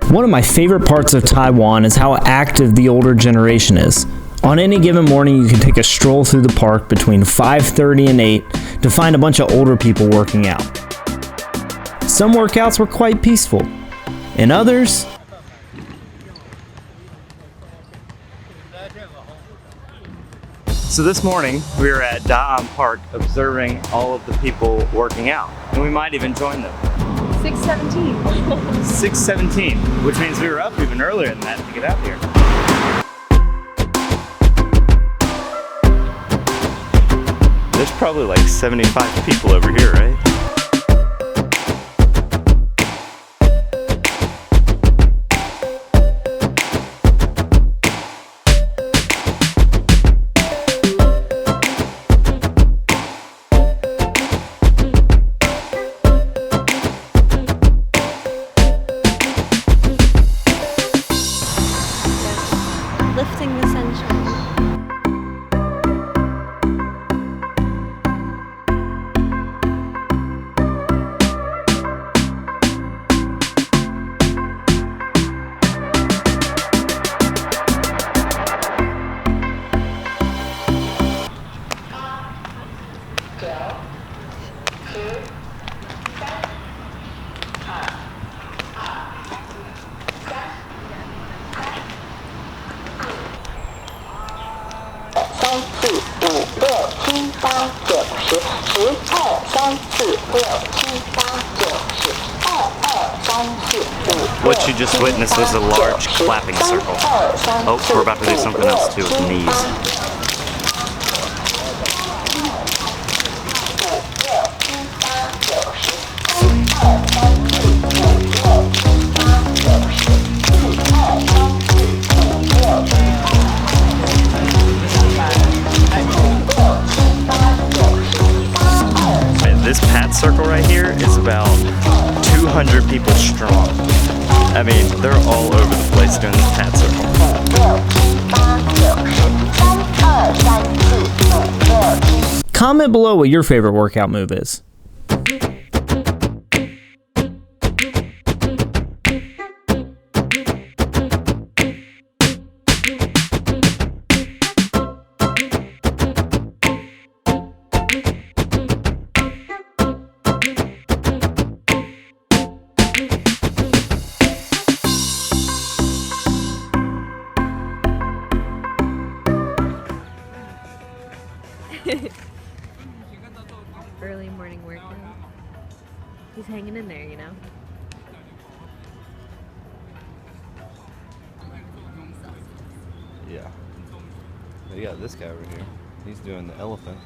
One of my favorite parts of Taiwan is how active the older generation is. On any given morning, you can take a stroll through the park between 5:30 and 8 to find a bunch of older people working out. Some workouts were quite peaceful, and others, so this morning we were at Daam Park observing all of the people working out, and we might even join them. 6:17. 6:17, which means we were up even earlier than that to get out here. There's probably like 75 people over here, right? Lifting the sunshine. What you just witnessed was a large clapping circle. Oh, we're about to do something else too with knees. This pat circle right here is about 200 people strong. I mean, they're all over the place doing this pat circle. comment below what your favorite workout move is. Early morning workout. He's hanging in there, you know? Yeah. You got this guy over here. He's doing the elephant.